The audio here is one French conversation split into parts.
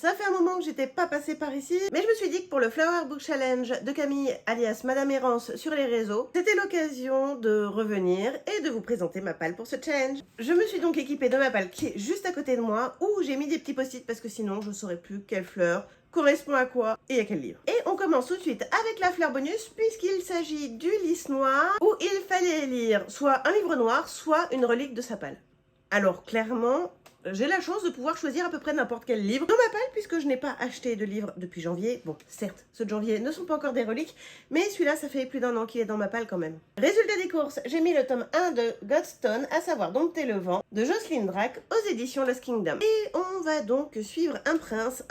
Ça fait un moment que j'étais pas passée par ici, mais je me suis dit que pour le Flower Book Challenge de Camille, alias Madame Errance sur les réseaux, c'était l'occasion de revenir et de vous présenter ma palle pour ce challenge. Je me suis donc équipée de ma palle qui est juste à côté de moi, où j'ai mis des petits post-it parce que sinon je saurais plus quelle fleur correspond à quoi et à quel livre. Et on commence tout de suite avec la fleur bonus, puisqu'il s'agit du lys noir, où il fallait lire soit un livre noir, soit une relique de sa palle. Alors clairement, j'ai la chance de pouvoir choisir à peu près n'importe quel livre dans ma palle, puisque je n'ai pas acheté de livre depuis janvier. Bon, certes, ceux de janvier ne sont pas encore des reliques, mais celui-là, ça fait plus d'1 an qu'il est dans ma palle quand même. Résultat des courses, j'ai mis le tome 1 de Godstone, à savoir Dompter le vent, de Jocelyn Drac, aux éditions Lost Kingdom. Et on va donc suivre un prince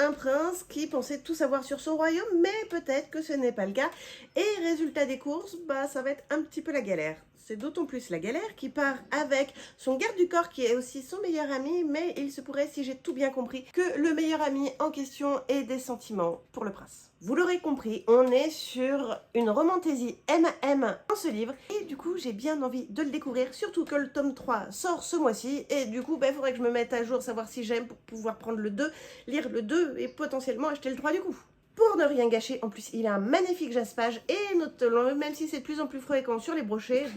qui pensait tout savoir sur son royaume, mais peut-être que ce n'est pas le cas. Et résultat des courses, bah ça va être un petit peu la galère. C'est d'autant plus la galère qu'il part avec son garde du corps qui est aussi son meilleur ami, mais il se pourrait, si j'ai tout bien compris, que le meilleur ami en question ait des sentiments pour le prince. Vous l'aurez compris, on est sur une romantaisie M&M dans ce livre, et du coup j'ai bien envie de le découvrir, surtout que le tome 3 sort ce mois-ci, et du coup il faudrait que je me mette à jour, savoir si j'aime pour pouvoir prendre le 2, lire le 2 et potentiellement acheter le 3 du coup. Pour ne rien gâcher, en plus il a un magnifique jaspage et notez-le, même si c'est de plus en plus fréquent sur les brochets,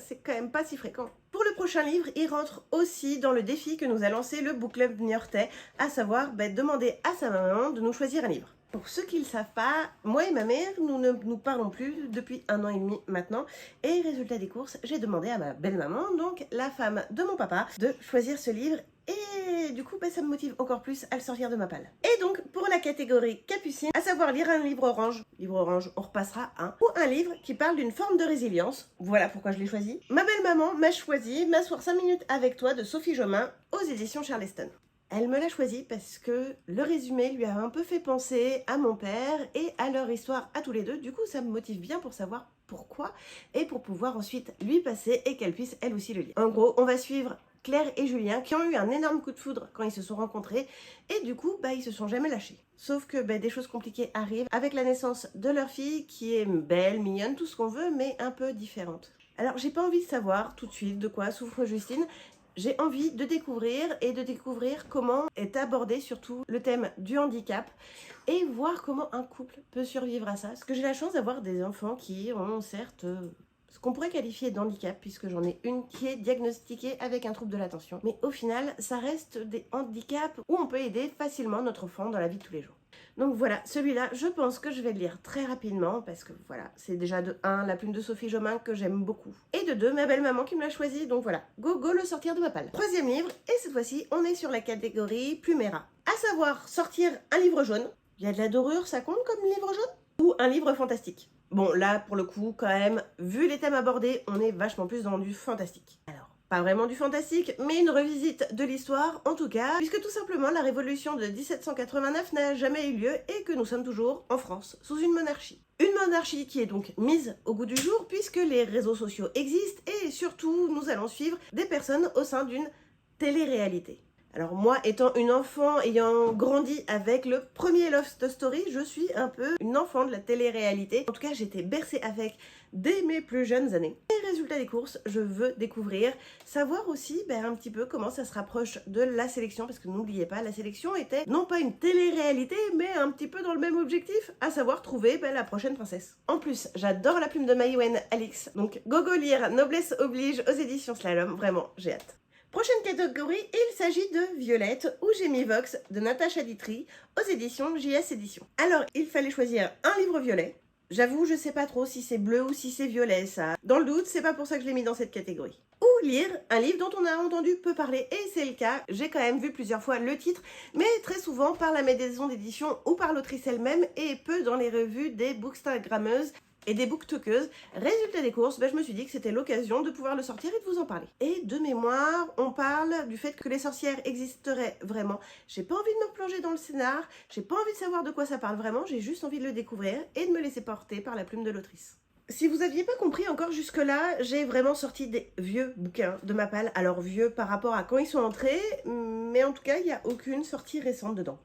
c'est quand même pas si fréquent. Pour le prochain livre, il rentre aussi dans le défi que nous a lancé le Book Club Niortais, à savoir demander à sa maman de nous choisir un livre. Pour ceux qui ne le savent pas, moi et ma mère, nous ne nous parlons plus depuis 1 an et demi maintenant. Et résultat des courses, j'ai demandé à ma belle-maman, donc la femme de mon papa, de choisir ce livre. Et du coup, ça me motive encore plus à le sortir de ma palle. Et donc, pour la catégorie capucine, à savoir lire un livre orange, on repassera un, ou un livre qui parle d'une forme de résilience, voilà pourquoi je l'ai choisi. Ma belle-maman m'a choisi M'asseoir 5 minutes avec toi de Sophie Jomain aux éditions Charleston. Elle me l'a choisi parce que le résumé lui a un peu fait penser à mon père et à leur histoire à tous les deux. Du coup, ça me motive bien pour savoir pourquoi et pour pouvoir ensuite lui passer et qu'elle puisse elle aussi le lire. En gros, on va suivre Claire et Julien qui ont eu un énorme coup de foudre quand ils se sont rencontrés et du coup, ils se sont jamais lâchés. Sauf que des choses compliquées arrivent avec la naissance de leur fille qui est belle, mignonne, tout ce qu'on veut, mais un peu différente. Alors, j'ai pas envie de savoir tout de suite de quoi souffre Justine. J'ai envie de découvrir comment est abordé surtout le thème du handicap et voir comment un couple peut survivre à ça. Parce que j'ai la chance d'avoir des enfants qui ont certes ce qu'on pourrait qualifier d'handicap, puisque j'en ai une qui est diagnostiquée avec un trouble de l'attention. Mais au final, ça reste des handicaps où on peut aider facilement notre enfant dans la vie de tous les jours. Donc voilà, celui-là, je pense que je vais le lire très rapidement parce que voilà, c'est déjà de 1, la plume de Sophie Jomain que j'aime beaucoup. Et de 2, ma belle-maman qui me l'a choisi, donc voilà, go le sortir de ma palle. 3e livre, et cette fois-ci, on est sur la catégorie Plumera. À savoir, sortir un livre jaune. Il y a de la dorure, ça compte comme livre jaune? Ou un livre fantastique. Bon, là, pour le coup, quand même, vu les thèmes abordés, on est vachement plus dans du fantastique. Alors, pas vraiment du fantastique, mais une revisite de l'histoire, en tout cas, puisque tout simplement, la révolution de 1789 n'a jamais eu lieu et que nous sommes toujours en France, sous une monarchie. Une monarchie qui est donc mise au goût du jour, puisque les réseaux sociaux existent et surtout, nous allons suivre des personnes au sein d'une télé-réalité. Alors moi, étant une enfant ayant grandi avec le premier Love Story, je suis un peu une enfant de la télé-réalité. En tout cas, j'étais bercée avec dès mes plus jeunes années. Et résultat des courses, je veux découvrir, savoir aussi un petit peu comment ça se rapproche de la sélection, parce que n'oubliez pas, la sélection était non pas une télé-réalité, mais un petit peu dans le même objectif, à savoir trouver la prochaine princesse. En plus, j'adore la plume de Maïwen Alix, donc go lire Noblesse oblige aux éditions Slalom, vraiment, j'ai hâte. Prochaine catégorie, il s'agit de Violette ou Jamie Vox de Natacha Ditry aux éditions JS Éditions. Alors, il fallait choisir un livre violet. J'avoue, je sais pas trop si c'est bleu ou si c'est violet, ça. Dans le doute, c'est pas pour ça que je l'ai mis dans cette catégorie. Ou lire un livre dont on a entendu peu parler, et c'est le cas. J'ai quand même vu plusieurs fois le titre, mais très souvent par la maison d'édition ou par l'autrice elle-même, et peu dans les revues des bookstagrammeuses et des booktokeuses. Résultat des courses, je me suis dit que c'était l'occasion de pouvoir le sortir et de vous en parler. Et de mémoire, on parle du fait que les sorcières existeraient vraiment. J'ai pas envie de me replonger dans le scénar, j'ai pas envie de savoir de quoi ça parle vraiment, j'ai juste envie de le découvrir et de me laisser porter par la plume de l'autrice. Si vous aviez pas compris encore jusque-là, j'ai vraiment sorti des vieux bouquins de ma palle. Alors vieux par rapport à quand ils sont entrés, mais en tout cas, il n'y a aucune sortie récente dedans.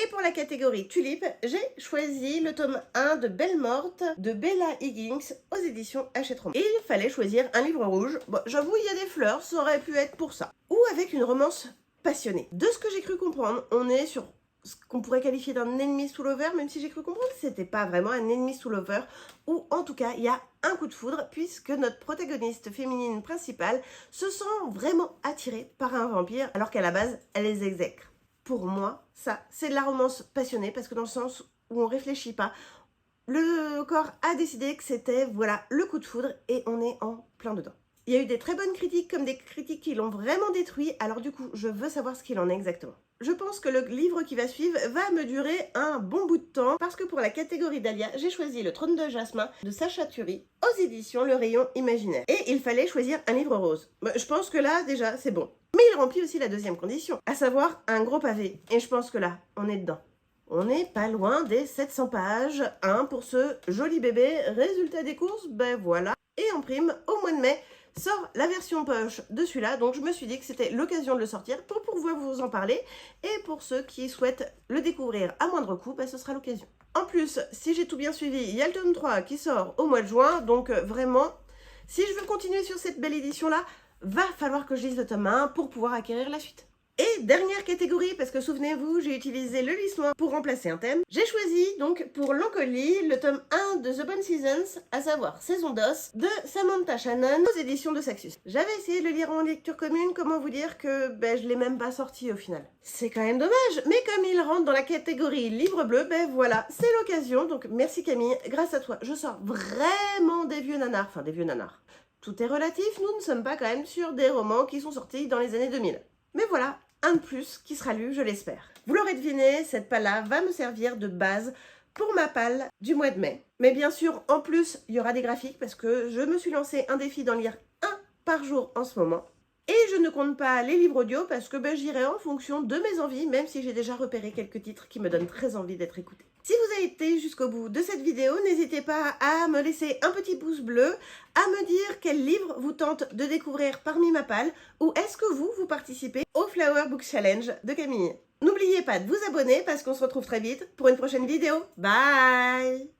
Et pour la catégorie Tulipe, j'ai choisi le tome 1 de Belle Morte de Bella Higgins aux éditions Hachette Roman. Et il fallait choisir un livre rouge. Bon, j'avoue, il y a des fleurs, ça aurait pu être pour ça. Ou avec une romance passionnée. De ce que j'ai cru comprendre, on est sur ce qu'on pourrait qualifier d'un enemies to lover, même si j'ai cru comprendre que c'était pas vraiment un enemies to lover, ou en tout cas il y a un coup de foudre puisque notre protagoniste féminine principale se sent vraiment attirée par un vampire alors qu'à la base elle les exècre. Pour moi, ça c'est de la romance passionnée parce que dans le sens où on réfléchit pas, le corps a décidé que c'était voilà le coup de foudre et on est en plein dedans. Il y a eu des très bonnes critiques comme des critiques qui l'ont vraiment détruit, alors du coup je veux savoir ce qu'il en est exactement. Je pense que le livre qui va suivre va me durer un bon bout de temps parce que pour la catégorie d'Alia, j'ai choisi Le Trône de Jasmin de Sacha Thury aux éditions Le Rayon Imaginaire. Et il fallait choisir un livre rose. Je pense que là déjà c'est bon. Mais il remplit aussi la deuxième condition, à savoir un gros pavé. Et je pense que là, on est dedans. On n'est pas loin des 700 pages, hein, pour ce joli bébé. Résultat des courses, ben voilà. Et en prime, au mois de mai, sort la version poche de celui-là, donc je me suis dit que c'était l'occasion de le sortir pour pouvoir vous en parler, et pour ceux qui souhaitent le découvrir à moindre coût, ce sera l'occasion. En plus, si j'ai tout bien suivi, il y a le tome 3 qui sort au mois de juin, donc vraiment, si je veux continuer sur cette belle édition-là, va falloir que je lise le tome 1 pour pouvoir acquérir la suite. Et dernière catégorie, parce que souvenez-vous, j'ai utilisé le lisse noir pour remplacer un thème. J'ai choisi donc pour Lancolie le tome 1 de The Bonne Seasons, à savoir Saison d'os, de Samantha Shannon aux éditions de Saxus. J'avais essayé de le lire en lecture commune, comment vous dire que je l'ai même pas sorti au final. C'est quand même dommage, mais comme il rentre dans la catégorie livre bleu, voilà, c'est l'occasion. Donc merci Camille, grâce à toi, je sors vraiment des vieux nanars, enfin des vieux nanars. Tout est relatif, nous ne sommes pas quand même sur des romans qui sont sortis dans les années 2000. Mais voilà, un de plus qui sera lu, je l'espère. Vous l'aurez deviné, cette palle-là va me servir de base pour ma palle du mois de mai. Mais bien sûr, en plus, il y aura des graphiques parce que je me suis lancé un défi d'en lire un par jour en ce moment. Et je ne compte pas les livres audio parce que j'irai en fonction de mes envies, même si j'ai déjà repéré quelques titres qui me donnent très envie d'être écoutés. Si vous avez été jusqu'au bout de cette vidéo, n'hésitez pas à me laisser un petit pouce bleu, à me dire quel livre vous tente de découvrir parmi ma palle, ou est-ce que vous participez au Flower Book Challenge de Camille. N'oubliez pas de vous abonner parce qu'on se retrouve très vite pour une prochaine vidéo. Bye!